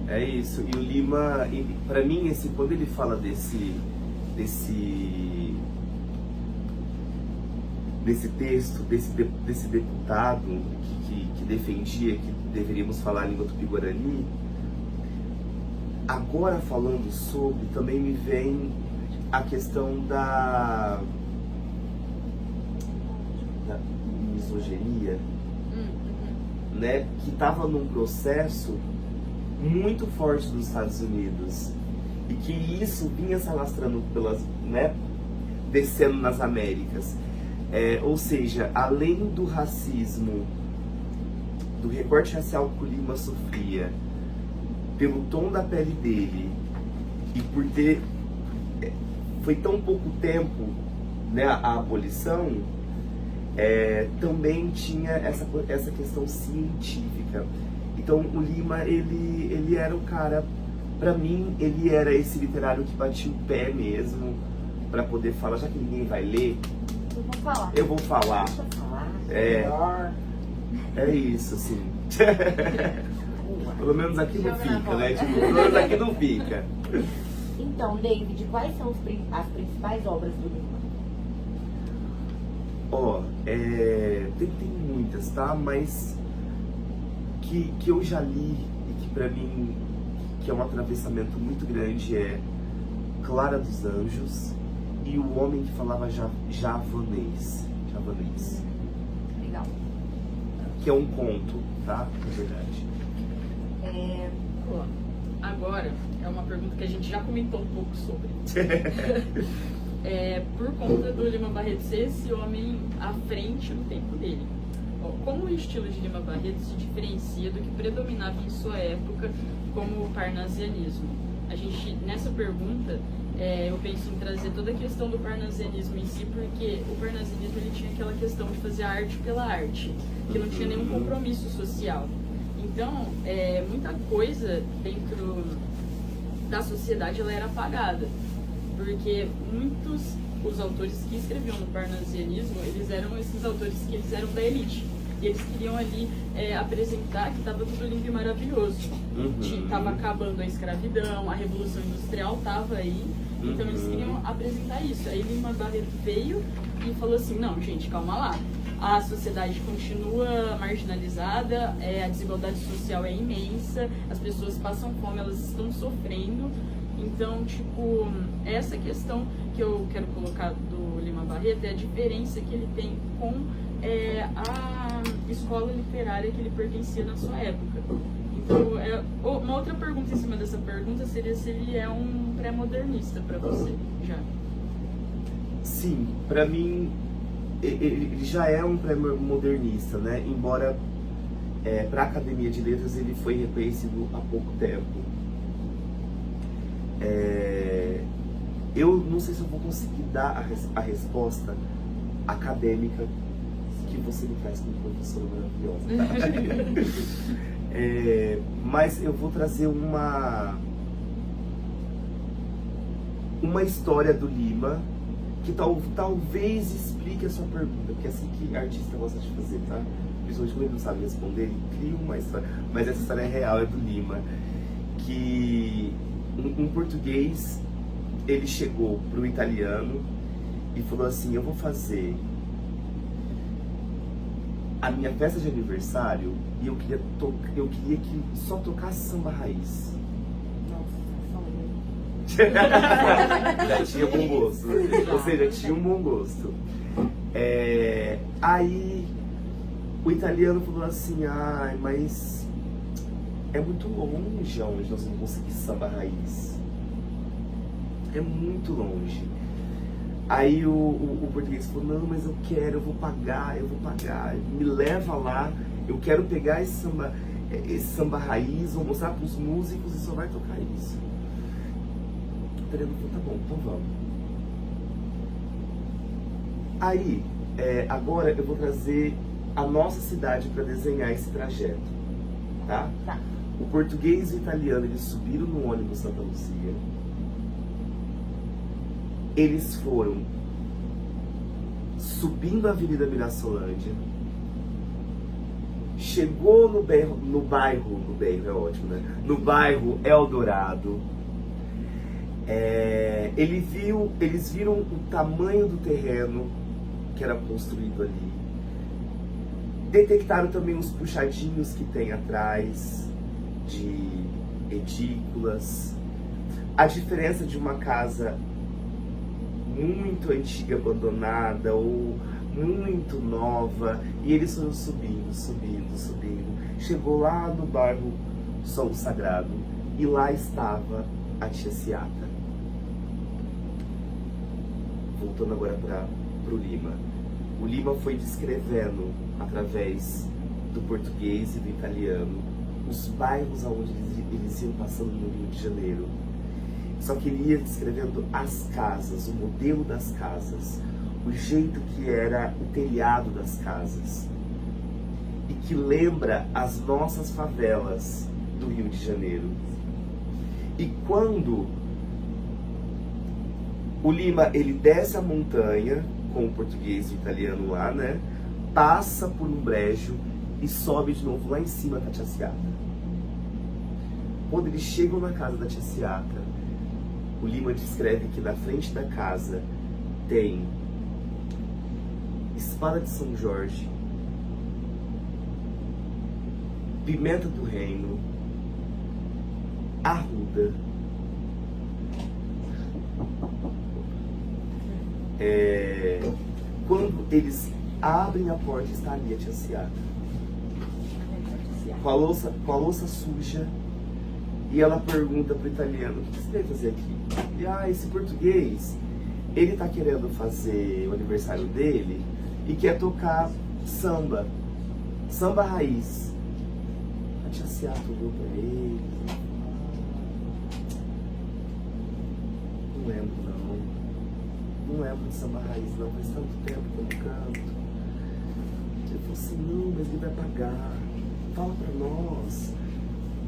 É isso. E o Lima, pra mim, quando ele fala desse texto, desse deputado que defendia que deveríamos falar a língua tupi-guarani, agora falando sobre, também me vem a questão da misoginia, né, que estava num processo muito forte nos Estados Unidos e que isso vinha se alastrando descendo nas Américas. Ou seja, além do racismo, do recorte racial que o Lima sofria, pelo tom da pele dele e por ter... foi tão pouco tempo, né, a abolição, também tinha essa questão científica. Então o Lima, ele era o cara, pra mim, ele era esse literário que batia o pé mesmo pra poder falar, já que ninguém vai ler, eu vou falar. Deixa eu falar. É isso, assim. Pelo menos aqui não fica, né? Tipo, pelo menos aqui não fica. Então, David, quais são as principais obras do Lima? Tem muitas, tá? Mas que eu já li e que pra mim que é um atravessamento muito grande é Clara dos Anjos e O Homem que Falava Javanês. Legal. Que é um conto, tá? Na verdade. Agora, é uma pergunta que a gente já comentou um pouco sobre. Por conta do Lima Barreto ser esse homem à frente no tempo dele. Como o estilo de Lima Barreto se diferencia do que predominava em sua época, como o parnasianismo? Nessa pergunta, eu penso em trazer toda a questão do parnasianismo em si, porque o parnasianismo ele tinha aquela questão de fazer arte pela arte, que não tinha nenhum compromisso social. Então, muita coisa dentro da sociedade ela era apagada, porque os autores que escreviam no parnasianismo, eles eram esses autores que eles eram da elite. E eles queriam ali apresentar que estava tudo lindo e maravilhoso. Estava acabando a escravidão, a Revolução Industrial estava aí. Então eles queriam apresentar isso. Aí Lima Barreto veio e falou assim, não, gente, calma lá. A sociedade continua marginalizada, a desigualdade social é imensa, as pessoas passam fome, elas estão sofrendo. Então, tipo, essa questão que eu quero colocar do Lima Barreto é a diferença que ele tem com a escola literária que ele pertencia na sua época. Então, uma outra pergunta em cima dessa pergunta seria se ele é um pré-modernista para você, já. Sim, para mim, ele já é um pré-modernista, né? Embora para a Academia de Letras ele foi reconhecido há pouco tempo. Eu não sei se eu vou conseguir dar a resposta acadêmica que você me traz como professora maravilhosa. Mas eu vou trazer uma história do Lima que talvez explique a sua pergunta, porque é assim que artista gosta de fazer, tá? Principalmente quando ele não sabe responder, ele cria uma história. Mas essa história é real, é do Lima. Que um português, ele chegou pro italiano e falou assim: eu vou fazer a minha festa de aniversário e eu queria que só tocasse samba raiz. Já tinha bom gosto, ou seja, tinha um bom gosto. Aí o italiano falou assim: ai, mas é muito longe aonde nós vamos conseguir samba raiz. É muito longe. Aí o português falou: não, mas eu vou pagar, me leva lá, eu quero pegar esse samba raiz, vou mostrar para os músicos e só vai tocar isso. O italiano falou: tá bom, então vamos. Aí, agora eu vou trazer a nossa cidade para desenhar esse trajeto, tá? Tá. O português e o italiano, eles subiram no ônibus Santa Luzia. Eles foram subindo a Avenida Mirassolândia, chegou no bairro Eldorado. Eles viram o tamanho do terreno que era construído ali. Detectaram também os puxadinhos que tem atrás de edículas, a diferença de uma casa muito antiga, abandonada, ou muito nova, e eles foram subindo. Chegou lá no bairro Sol Sagrado, e lá estava a tia Ciata. Voltando agora para o Lima. O Lima foi descrevendo, através do português e do italiano, os bairros aonde eles iam passando no Rio de Janeiro. Só que ele ia descrevendo as casas, o modelo das casas, o jeito que era o telhado das casas, e que lembra as nossas favelas do Rio de Janeiro. E quando o Lima, ele desce a montanha com o português e o italiano lá, né? Passa por um brejo e sobe de novo lá em cima da tia Ciata. Quando eles chegam na casa da tia Ciata, o Lima descreve que na frente da casa tem espada de São Jorge, pimenta do reino, arruda, quando eles abrem a porta, está ali a tia Ciata com a louça suja. E ela pergunta pro italiano: o que você veio fazer aqui? E esse português, ele tá querendo fazer o aniversário dele e quer tocar samba raiz. A tia Ciata olhou pra ele: não lembro não lembro de samba raiz não, faz tanto tempo que eu não canto. Ele falou assim: não, mas ele vai pagar, fala pra nós,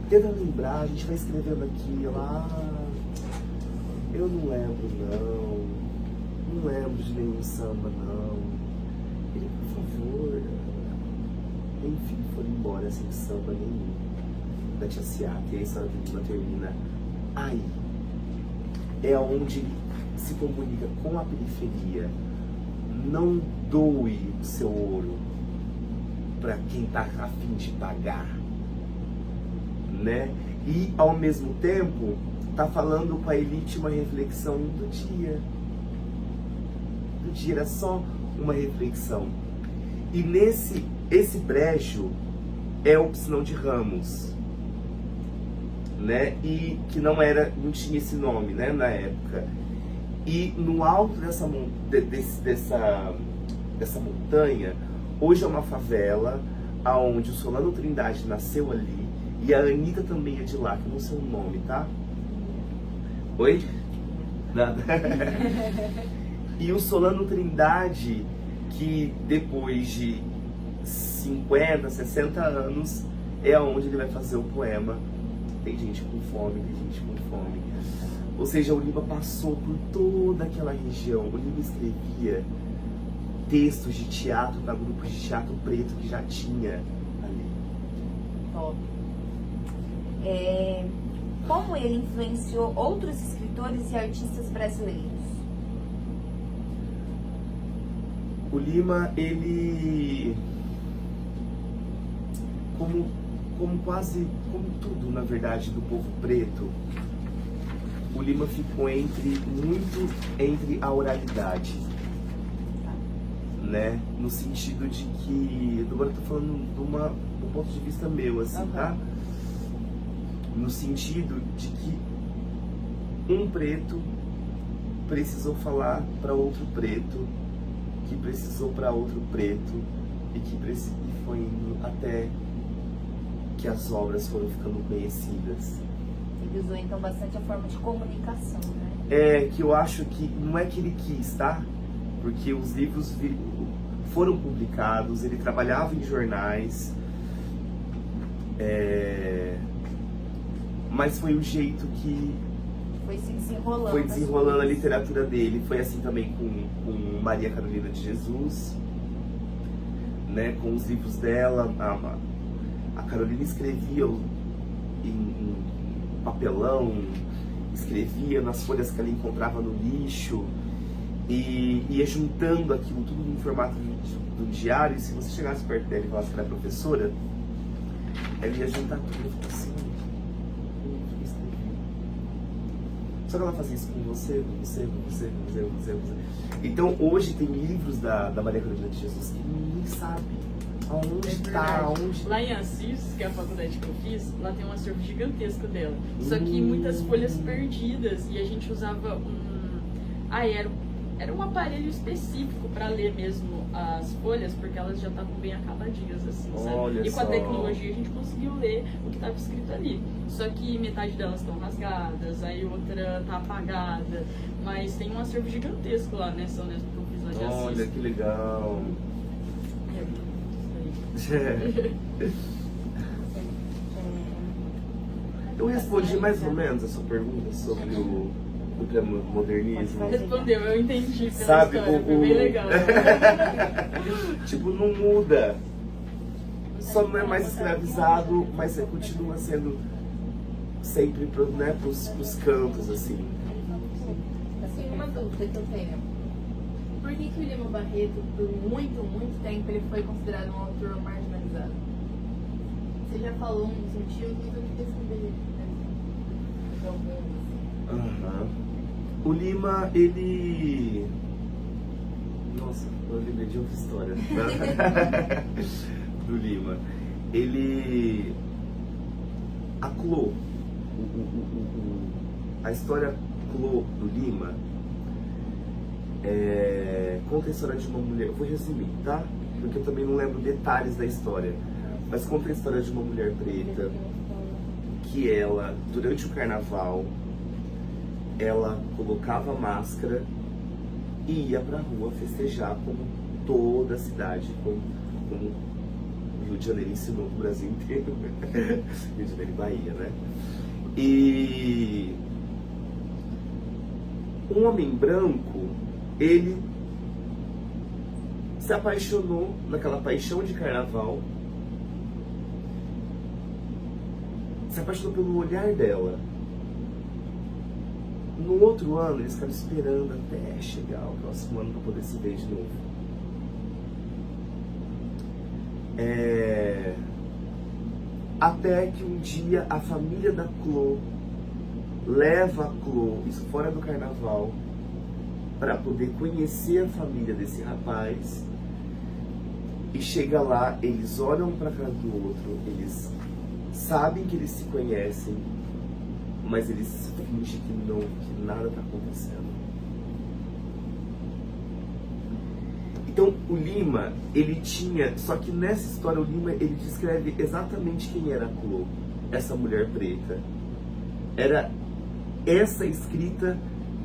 tenta lembrar, a gente vai escrevendo aqui. Eu não lembro não lembro de nenhum samba não. Ele: por favor. Enfim, foram embora sem samba nenhum da tia Ciata. E a história do Lima termina aí. É onde ele se comunica com a periferia. Não doe o seu ouro para quem tá a fim de pagar, né? E ao mesmo tempo tá falando com a elite uma reflexão do dia. Era só uma reflexão. E esse brejo é o Piscinão de Ramos, né? E que não tinha esse nome, né, na época. E no alto dessa montanha, hoje é uma favela aonde o Solano Trindade nasceu ali, e a Anitta também é de lá, que eu não sei o nome, tá? Oi? Nada. E o Solano Trindade, que depois de 50, 60 anos, é onde ele vai fazer o poema Tem Gente com Fome, Tem Gente com Fome. Ou seja, o Lima passou por toda aquela região. O Lima escrevia textos de teatro para grupos de teatro preto que já tinha ali. Top. Como ele influenciou outros escritores e artistas brasileiros? O Lima, ele, como tudo, na verdade, do povo preto, o Lima ficou muito entre a oralidade, né? No sentido de que, agora eu tô falando do ponto de vista meu, assim, tá? No sentido de que um preto precisou falar para outro preto, que precisou para outro preto, e foi indo até que as obras foram ficando conhecidas. Ele usou então bastante a forma de comunicação, né? Que eu acho que não é que ele quis, tá? Porque os livros foram publicados, ele trabalhava em jornais, mas foi o jeito que Foi se desenrolando. foi desenrolando a literatura dele. Foi assim também com Maria Carolina de Jesus, né? Com os livros dela. A Carolina escrevia em papelão, escrevia nas folhas que ela encontrava no lixo e ia juntando aquilo tudo no formato do diário. E se você chegasse perto dela e falasse que era professora, ela ia juntar tudo e falar assim: só que ela fazia isso com você. Então hoje tem livros da Maria Carolina de Jesus que ninguém sabe aonde está, aonde... Lá em Assis, que é a faculdade que eu fiz, lá tem um acervo gigantesco dela. Só que muitas folhas perdidas, e a gente usava era um aparelho específico para ler mesmo as folhas, porque elas já estavam bem acabadinhas, assim, sabe? Olha E com a só. tecnologia a gente conseguiu ler o que estava escrito ali. Só que metade delas estão rasgadas, aí outra tá apagada. Mas tem um acervo gigantesco lá nessa Unesp que eu fiz lá de Assis. Olha que legal. Eu respondi mais ou menos a sua pergunta sobre o pré-modernismo. Respondeu, eu entendi pela Sabe, história, foi bem legal. Tipo, não muda. Só não é mais escravizado, mas continua sendo sempre pros cantos, assim. Assim, uma dúvida que eu tenho. Por que o Lima Barreto, por muito tempo, ele foi considerado um autor marginalizado? Você já falou no sentido, mas eu queria saber de alguns. O Lima, ele... Nossa, eu lembrei de outra história do Lima. Ele... A Clô, a história Clô do Lima, conta a história de uma mulher. Eu vou resumir, tá? Porque eu também não lembro detalhes da história. Mas conta a história de uma mulher preta que ela, durante o carnaval, ela colocava máscara e ia pra rua festejar como toda a cidade, como o Rio de Janeiro ensinou pro Brasil inteiro. Rio de Janeiro e Bahia, né? E um homem branco, ele se apaixonou naquela paixão de carnaval, se apaixonou pelo olhar dela. No outro ano, eles ficaram esperando até chegar o próximo ano para poder se ver de novo. Até que um dia a família da Clô leva a Clô, isso fora do carnaval, para poder conhecer a família desse rapaz. E chega lá, eles olham para cara do outro, eles sabem que eles se conhecem, mas eles fingem que nada está acontecendo. Então o Lima, ele tinha, só que nessa história o Lima, ele descreve exatamente quem era a Clô, essa mulher preta. Era essa escrita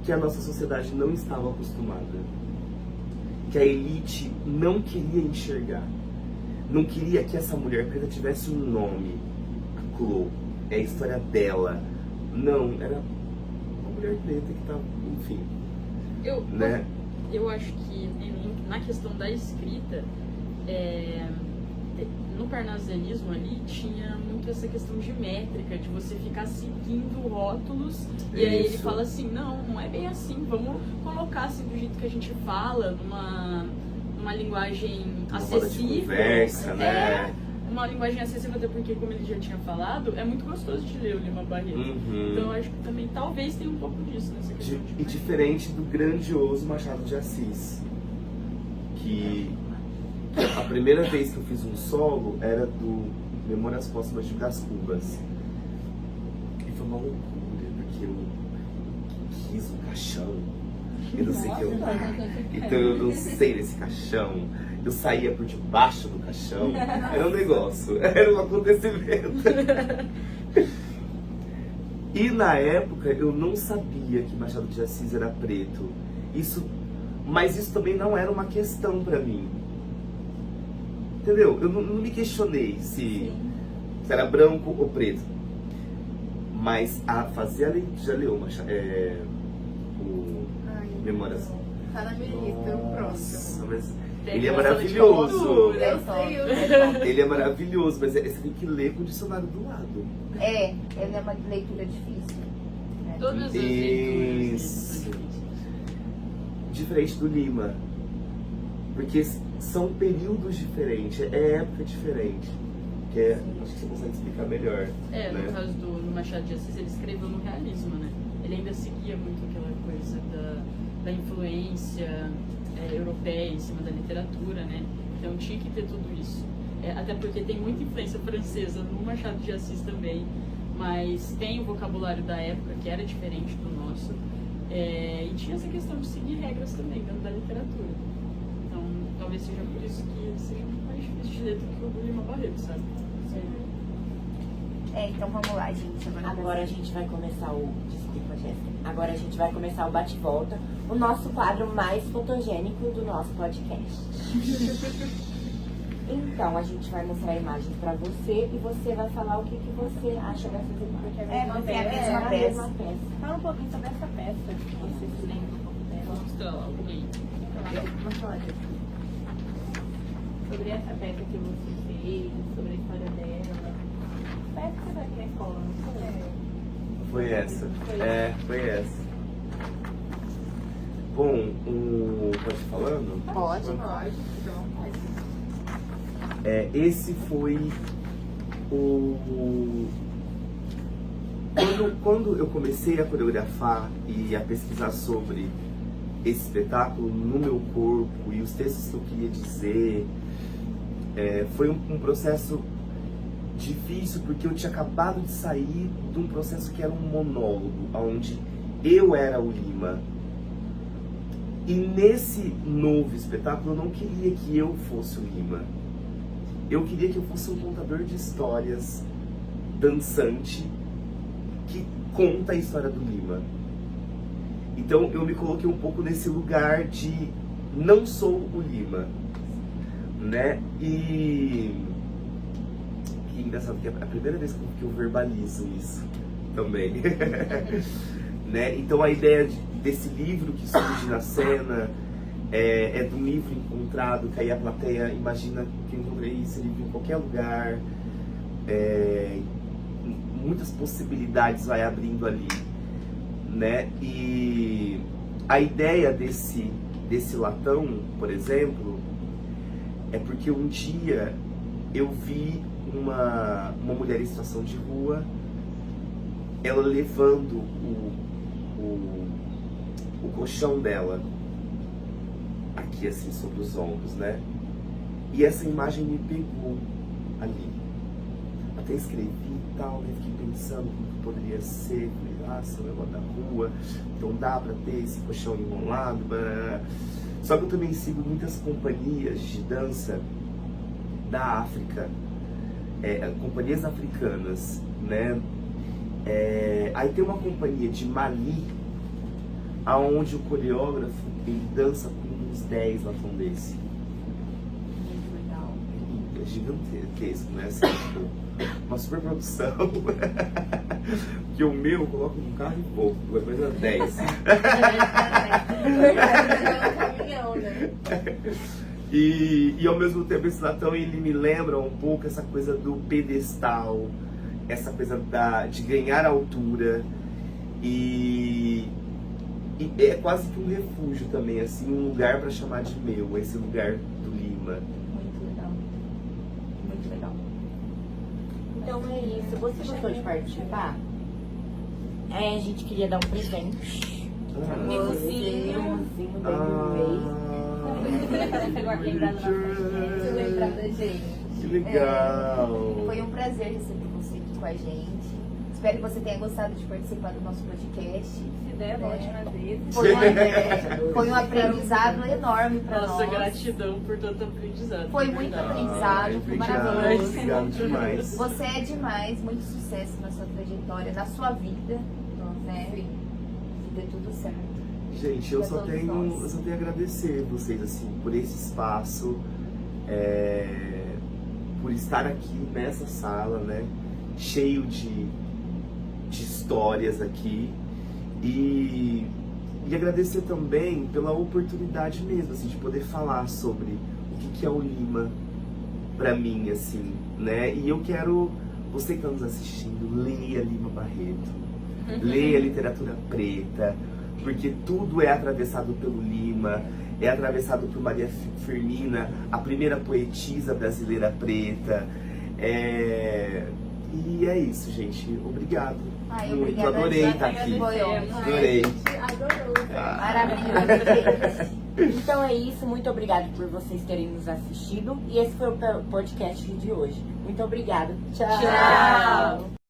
que a nossa sociedade não estava acostumada, que a elite não queria enxergar, não queria que essa mulher preta tivesse um nome. A Clô, é a história dela. Não, era uma mulher preta que tá, enfim, Eu, né? eu acho que na questão da escrita, no parnasianismo ali tinha muito essa questão de métrica, de você ficar seguindo rótulos, e aí ele Isso. fala assim, não é bem assim, vamos colocar assim do jeito que a gente fala, numa linguagem Uma roda de acessível. conversa, né? Uma linguagem acessível, até porque, como ele já tinha falado, é muito gostoso de ler o Lima Barreto. Uhum. Então eu acho que também talvez tenha um pouco disso nessa questão de E diferente do grandioso Machado de Assis, que a primeira vez que eu fiz um solo era do Memórias Póstumas de Brás Cubas. E foi uma loucura, porque eu quis um caixão. Eu não sei o que eu... Então eu não sei desse caixão. Eu saía por debaixo do caixão. Era um negócio, era um acontecimento. E na época eu não sabia que Machado de Assis era preto. Mas isso também não era uma questão pra mim. Entendeu? Eu não me questionei se era branco ou preto. Mas a fazer a leitura, já leu o Memórias? Tá na minha lista, o próximo. Nossa, mas Tem ele é aquela sala de maravilhoso. cultura. Eu sei, eu sei. Ele é maravilhoso, mas você tem que ler com o dicionário do lado. Ele é uma leitura difícil. Né? Todas as leituras Isso. são difíceis. Diferente do Lima. Porque são períodos diferentes, é época diferente. Acho que você consegue explicar melhor. No né? caso do Machado de Assis, ele escreveu no realismo, né? Ele ainda seguia muito aquela coisa da influência europeia em cima da literatura, né? Então tinha que ter tudo isso. Até porque tem muita influência francesa no Machado de Assis também, mas tem o vocabulário da época que era diferente do nosso. E tinha essa questão de seguir regras também dentro da literatura. Então talvez seja por isso que ele seja muito mais difícil de ler do que o do Lima Barreto, sabe? Então vamos lá, gente. Agora a gente vai começar Desculpa, Jéssica. Agora a gente vai começar o bate-volta, o nosso quadro mais fotogênico do nosso podcast. Então, a gente vai mostrar imagens pra você e você vai falar o que você acha dessas imagens. Vai ser a mesma peça. Fala um pouquinho sobre essa peça, que você se lembra um pouco dela. Vou mostrar lá alguém. Vamos falar disso. Sobre essa peça que você fez, sobre a história dela. Peça que você vai aqui na escola, não foi? Foi essa. Foi essa. Bom, pode ir falando? Pode. Esse foi Quando eu comecei a coreografar e a pesquisar sobre esse espetáculo no meu corpo e os textos que eu queria dizer, foi um processo difícil, porque eu tinha acabado de sair de um processo que era um monólogo, onde eu era o Lima. E nesse novo espetáculo eu não queria que eu fosse o Lima. Eu queria que eu fosse um contador de histórias, dançante, que conta a história do Lima. Então eu me coloquei um pouco nesse lugar de não sou o Lima, né? E que engraçado que é a primeira vez que eu verbalizo isso também. Né? Então a ideia desse livro que surge na cena é de um livro encontrado, que aí a plateia imagina que eu encontrei esse livro em qualquer lugar. Muitas possibilidades vai abrindo ali, né? E a ideia desse latão, por exemplo, é porque um dia eu vi uma mulher em situação de rua, ela levando o colchão dela aqui assim sobre os ombros, né? E essa imagem me pegou ali. Até escrevi e tal, né? Fiquei pensando como que poderia ser. Falei, esse negócio da rua, então dá pra ter esse colchão enrolado. Blá. Só que eu também sigo muitas companhias de dança da África, companhias africanas, né? Aí tem uma companhia de Mali, aonde o coreógrafo ele dança com uns 10 latão desse. É gigantesco, né? Assim, tipo, uma super produção. Porque o meu eu coloco num carro e vou, agora vai dar 10. É um caminhão, né? E ao mesmo tempo esse latão ele me lembra um pouco essa coisa do pedestal, essa coisa de ganhar altura e é quase que um refúgio também, assim, um lugar para chamar de meu, esse lugar do Lima. Muito legal. Muito legal. Então é isso. Você gostou de participar? A gente queria dar um presente. Mimosinho. Que Lembrar da gente. legal! Foi um prazer receber você aqui com a gente. Espero que você tenha gostado de participar do nosso podcast. Se der, volte na vez. Foi um aprendizado enorme para nós. Nossa, gratidão por tanto aprendizado. Foi muito aprendizado, foi maravilhoso. Obrigado demais. Você é demais, muito sucesso na sua trajetória, na sua vida, né? Que dê tudo certo. Gente, eu Pra só todos tenho nós. a agradecer vocês, assim, por esse espaço, por estar aqui nessa sala, né, cheio de histórias aqui, e agradecer também pela oportunidade mesmo, assim, de poder falar sobre o que é o Lima pra mim, assim, né, e eu quero, você que está nos assistindo, leia Lima Barreto, leia literatura preta, porque tudo é atravessado pelo Lima, é atravessado por Maria Firmina, a primeira poetisa brasileira preta. E é isso, gente. Obrigado. Ai, Muito, obrigada, adorei gente. estar aqui. Foi ótimo. Adorei. Adorou. Maravilhoso, gente. Então é isso. Muito obrigado por vocês terem nos assistido. E esse foi o podcast de hoje. Muito obrigada. Tchau. Tchau.